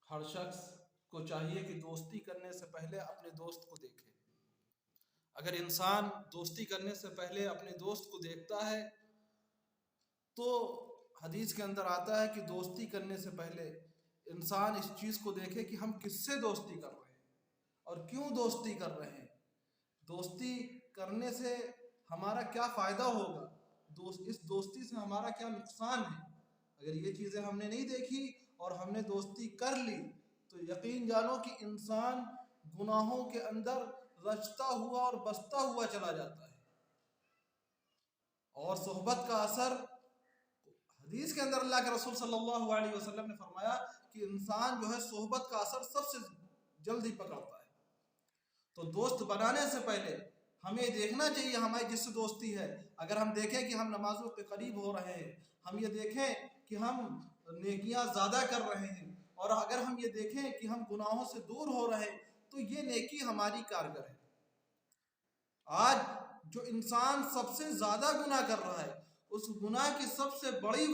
ہر شخص کو چاہیے کہ دوستی کرنے سے پہلے اپنے دوست کو دیکھے۔ اگر انسان دوستی کرنے سے پہلے اپنے دوست کو دیکھتا ہے تو حدیث کے اندر آتا ہے کہ دوستی کرنے سے پہلے انسان اس چیز کو دیکھے کہ ہم کس سے دوستی کر رہے ہیں اور کیوں دوستی کر رہے ہیں، دوستی کرنے سے ہمارا کیا فائدہ ہوگا، اس دوستی سے ہمارا کیا نقصان ہے۔ اگر یہ چیزیں ہم نے نہیں دیکھی اور ہم نے دوستی کر لی تو یقین جانو کہ انسان گناہوں کے اندر رچتا ہوا اور بستا ہوا چلا جاتا ہے۔ اور صحبت کا اثر، حدیث کے اندر اللہ کے رسول صلی اللہ علیہ وسلم نے فرمایا کہ انسان جو ہے صحبت کا اثر سب سے جلدی پکڑتا ہے۔ تو دوست بنانے سے پہلے ہمیں دیکھنا چاہیے ہماری جس سے دوستی ہے، اگر ہم دیکھیں کہ ہم نمازوں کے قریب ہو رہے ہیں، ہم یہ دیکھیں کہ ہم نیکیاں زیادہ کر رہے ہیں، اور اگر ہم یہ دیکھیں کہ ہم گناہوں سے دور ہو رہے ہیں تو یہ نیکی ہماری کارگر ہے۔ آج جو انسان سب سے زیادہ گناہ کر رہا ہے، اس گناہ کی سب سے بڑی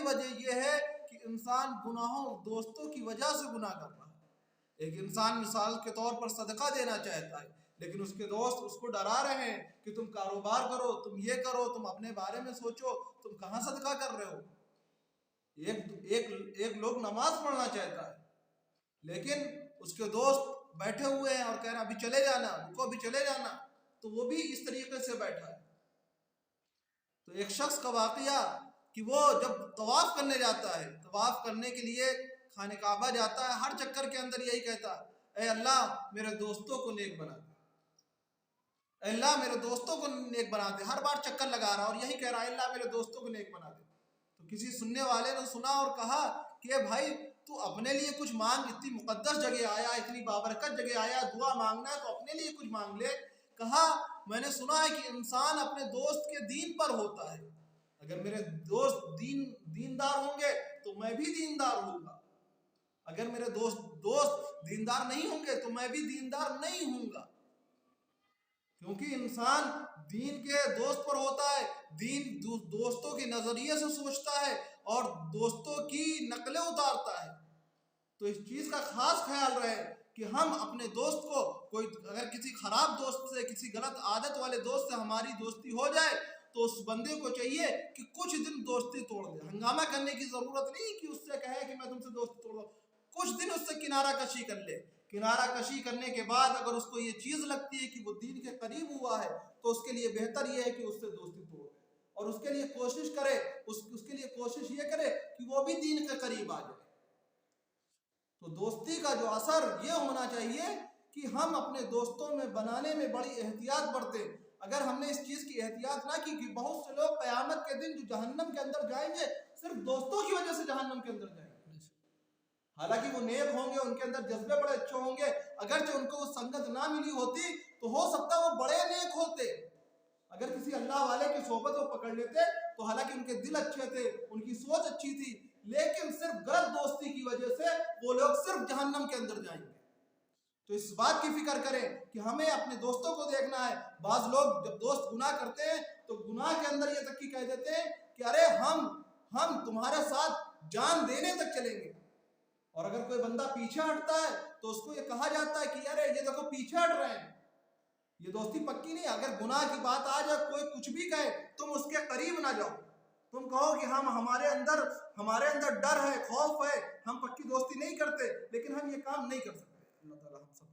وجہ یہ ہے کہ انسان گناہوں دوستوں کی وجہ سے گناہ کر رہا ہے۔ ایک انسان مثال کے طور پر صدقہ دینا چاہتا ہے، لیکن اس کے دوست اس کو ڈرا رہے ہیں کہ تم کاروبار کرو، تم یہ کرو، تم اپنے بارے میں سوچو، تم کہاں صدقہ کر رہے ہو۔ ایک لوگ نماز پڑھنا چاہتا ہے لیکن اس کے دوست بیٹھے ہوئے ہیں اور کہہ رہا ابھی چلے جانا، ان کو ابھی چلے جانا، تو وہ بھی اس طریقے سے بیٹھا ہے۔ تو ایک شخص کا واقعہ کہ وہ جب طواف کرنے جاتا ہے، طواف کرنے کے لیے خانہ کعبہ جاتا ہے، ہر چکر کے اندر یہی کہتا ہے اے اللہ میرے دوستوں کو نیک بنا دے، اے اللہ میرے دوستوں کو نیک بنا دے، ہر بار چکر لگا رہا اور یہی کہہ رہا ہے اے اللہ میرے دوستوں کو نیک بنا دے۔ تو کسی سننے والے نے سنا اور کہا کہ بھائی تو اپنے لیے کچھ مانگ، اتنی مقدس جگہ آیا، اتنی بابرکت جگہ آیا، دعا مانگنا ہے تو اپنے لیے کچھ مانگ لے۔ کہا میں نے سنا ہے کہ انسان اپنے دوست کے دین پر ہوتا ہے، اگر میرے دوست دیندار ہوں گے تو میں بھی دیندار ہوں گا، اگر میرے دوست دیندار نہیں ہوں گے تو میں بھی دیندار نہیں ہوں گا۔ کیونکہ انسان دین کے دوست پر ہوتا ہے، دین دوستوں کے نظریے سے سوچتا ہے اور دوستوں کی نقلیں اتارتا ہے۔ تو اس چیز کا خاص خیال رہے کہ ہم اپنے دوست کو، اگر کسی خراب دوست سے، کسی غلط عادت والے دوست سے ہماری دوستی ہو جائے تو اس بندے کو چاہیے کہ کچھ دن دوستی توڑ دے۔ ہنگامہ کرنے کی ضرورت نہیں کہ اس سے کہے کہ میں تم سے دوستی توڑ دوں، کچھ دن اس سے کنارہ کشی کر لے۔ کنارہ کشی کرنے کے بعد اگر اس کو یہ چیز لگتی ہے کہ وہ دین کے قریب ہوا ہے تو اس کے لیے بہتر یہ ہے کہ اس سے دوستی توڑ دے، اور اس کے لیے کوشش کرے، اس کے لیے کوشش یہ کرے کہ وہ بھی دین کے قریب آ جائے۔ تو دوستی کا جو اثر یہ ہونا چاہیے کہ ہم اپنے دوستوں میں بنانے میں بڑی احتیاط برتیں۔ اگر ہم نے اس چیز کی احتیاط نہ کی کہ بہت سے لوگ قیامت کے دن جو جہنم کے اندر جائیں گے صرف دوستوں کی وجہ سے جہنم کے اندر جائیں گے، حالانکہ وہ نیک ہوں گے، ان کے اندر جذبے بڑے اچھے ہوں گے، اگرچہ ان کو وہ سنگت نہ ملی ہوتی تو ہو سکتا وہ بڑے نیک ہوتے۔ اگر کسی اللہ والے کی صحبت وہ پکڑ لیتے تو حالانکہ ان کے دل اچھے تھے، ان کی سوچ اچھی تھی، لیکن صرف غلط دوستی کی وجہ سے وہ لوگ صرف جہنم کے اندر جائیں گے۔ تو اس بات کی فکر کریں کہ ہمیں اپنے دوستوں کو دیکھنا ہے۔ بعض لوگ جب دوست گناہ کرتے ہیں تو گناہ کے اندر یہ تک کہ کہہ دیتے ہیں کہ ارے ہم تمہارے ساتھ جان دینے تک چلیں گے، اور اگر کوئی بندہ پیچھے ہٹتا ہے تو اس کو یہ کہا جاتا ہے کہ ارے یہ دیکھو پیچھے ہٹ رہے ہیں، یہ دوستی پکی نہیں۔ اگر گناہ کی بات آ جائے، کوئی کچھ بھی کہے، تم اس کے قریب نہ جاؤ، تم کہو کہ ہمارے اندر ڈر ہے، خوف ہے، ہم پکی دوستی نہیں کرتے، لیکن ہم یہ کام نہیں کر سکتے۔ اللہ تعالیٰ ہم سب